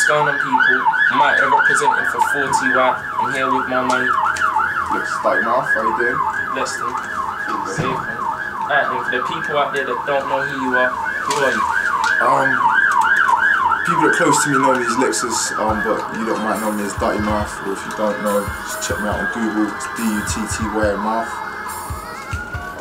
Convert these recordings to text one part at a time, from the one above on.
going on, people? I'm out here representing for 40 Watt. I'm here with my man. Dutty, how you doing? Lexus. Safe, man. Alright, then, for the people out there that don't know who you are, who are you? People that are close to me know me as Lexus, but you lot might know me as Dutty Mouth, or if you don't know, just check me out on Google. It's D-U-T-T-Y Mouth.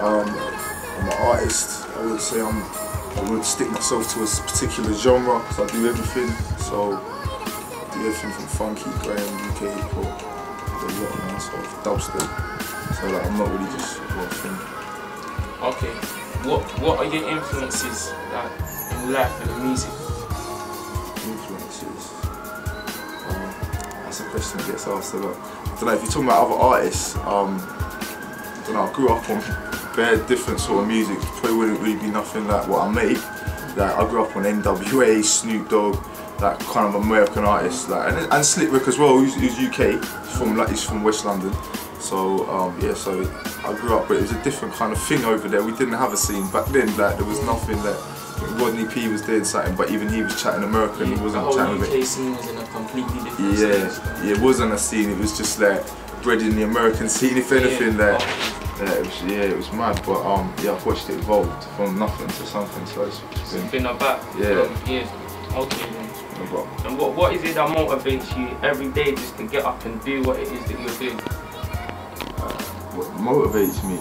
I'm an artist. I would say I wouldn't stick myself to a particular genre, so I do everything. So I do everything from funky, grime, UK hip hop, a lot of sort of dubstep. So like, I'm not really just one thing. Okay. What are your influences like in life and music? Influences. That's a question that gets asked a lot. I don't know if you're talking about other artists. I don't know. I grew up on very different sort of music. Probably wouldn't really be nothing like what I make. Like I grew up on NWA, Snoop Dogg, like kind of American artists, like and Slick Rick as well. He's UK. He's from West London. So yeah, so I grew up, but it was a different kind of thing over there. We didn't have a scene back then. Like there was nothing that Rodney P was doing something, but even he was chatting American. He wasn't chatting with it. The whole UK scene was in a completely different scene. Yeah, it wasn't a scene. It was just like bred in the American scene. If anything, it was mad. But yeah, I've watched it evolve from nothing to something. So it's been about years. Okay then. And what is it that motivates you every day just to get up and do what it is that you're doing? What motivates me,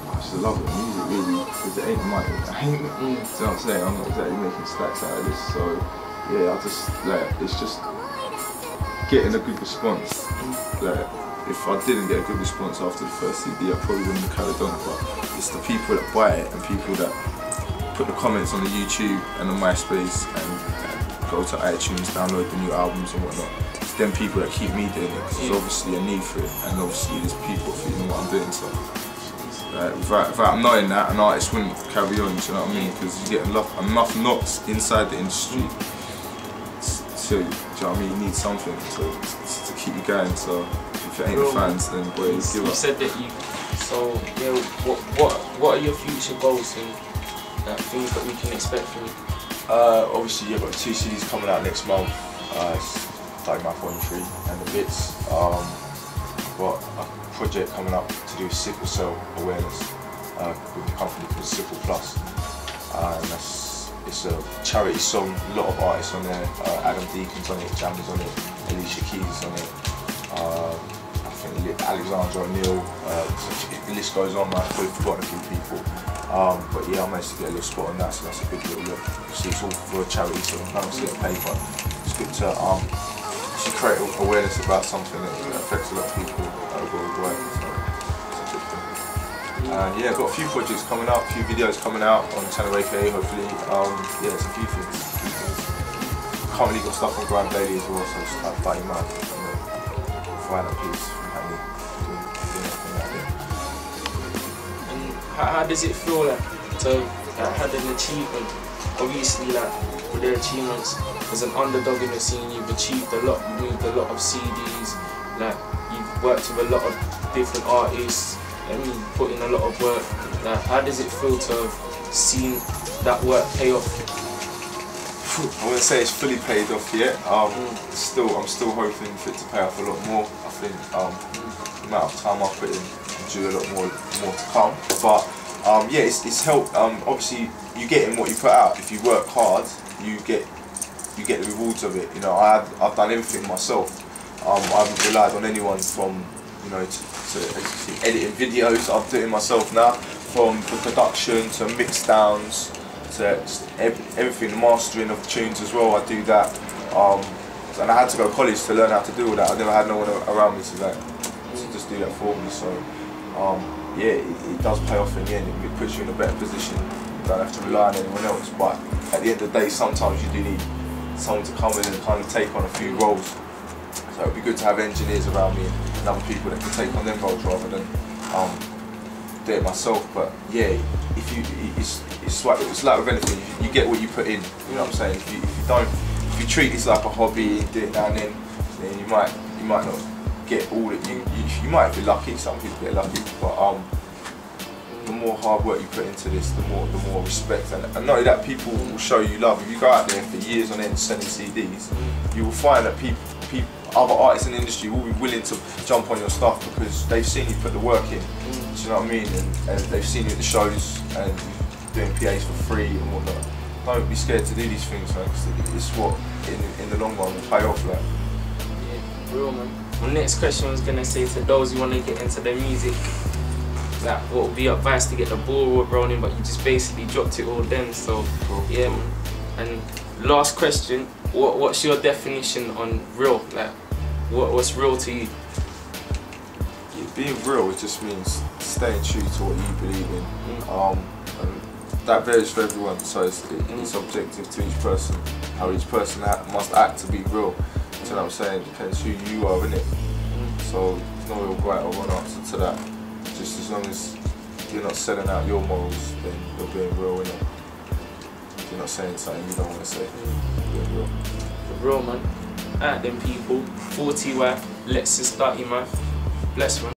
I just love the music really, because it ain't money. You know what I'm saying? I'm not exactly making stacks out of this, so yeah, I just like it's just getting a good response. Like if I didn't get a good response after the first CD, I probably wouldn't have carried on. But it's the people that buy it and people that put the comments on the YouTube and on MySpace and go to iTunes, download the new albums and whatnot. It's them people that keep me doing it, because there's obviously a need for it, and obviously there's people feeling what I'm doing. So without knowing that, an artist wouldn't carry on, do you know what I mean? Because you get enough knocks inside the industry to, do you know what I mean? You need something to keep you going. So if it ain't the fans, then boy, give up. You said that you, so yeah, what are your future goals and things that we can expect from you? Obviously, I've got 2 CDs coming out next month. Dutty Mouth 1 3 and the bits. Got a project coming up to do with sickle cell awareness with a company called Sickle Plus. And it's a charity song. A lot of artists on there. Adam Deacon's on it, Jam's on it, Alicia Keys is on it. I think Alexandra O'Neill. The list goes on. I've probably forgotten a few people. But yeah, I managed to get a little spot on that, so that's a good little look. Obviously, it's all for a charity, so I don't see it paid, but it's good to create awareness about something that affects a lot of people worldwide. So it's a good thing. Yeah, I've got a few projects coming up, a few videos coming out on Channel AKA, hopefully. Yeah, it's a few things. Currently got stuff on Grime Daily as well, so just like Dutty Mouth, and then find a piece from Hanny, doing everything out there. How does it feel like to have had an achievement? Obviously, like with the achievements, as an underdog in the scene, you've achieved a lot. You moved a lot of CDs. Like you've worked with a lot of different artists. And you put in a lot of work. Like, how does it feel to have seen that work pay off? I wouldn't say it's fully paid off yet. I'm still hoping for it to pay off a lot more. I think the amount of time I put in, I'm due a lot more to come. But yeah, it's helped. Obviously, you get in what you put out. If you work hard, you get the rewards of it. You know, I've done everything myself. I haven't relied on anyone from, you know, to editing videos. I'm doing it myself now, from the production to mix downs to just everything, the mastering of tunes as well. I do that. And I had to go to college to learn how to do all that. I never had no one around me to just do that for me. So yeah, it does pay off in the end. It puts you in a better position. You don't have to rely on anyone else. But at the end of the day, sometimes you do need someone to come in and kind of take on a few roles. So it'd be good to have engineers around me and other people that can take on them roles rather than do it myself. But yeah, it's like with anything. You get what you put in. You know what I'm saying? If you treat this like a hobby and do it now and then you might not get all that you might be lucky. Some people get lucky, but the more hard work you put into this, the more respect, and not only that, people will show you love. If you go out there for years on end selling CDs, you will find that other artists in the industry will be willing to jump on your stuff because they've seen you put the work in. Do you know what I mean? And they've seen you at the shows and doing PAs for free and whatnot. Don't be scared to do these things, man, because it's what in the long run will pay off. Like. Yeah, real, man. My next question was gonna say to those who want to get into the music, like what would be advice to get the ball rolling, but you just basically dropped it all then. So yeah, man. And last question, what's your definition on real? Like, what's real to you? Yeah, being real, it just means staying true to what you believe in. And that varies for everyone, so it's objective to each person. How each person must act to be real. You know what I'm saying? It depends who you are, innit? So there's no real right or wrong answer to that. Just as long as you're not selling out your morals, then you're being real, innit? You're not saying something you don't want to say. Being real. Real, man. Alright then, people. 40Y, Lexus Dutty, man. Bless, man.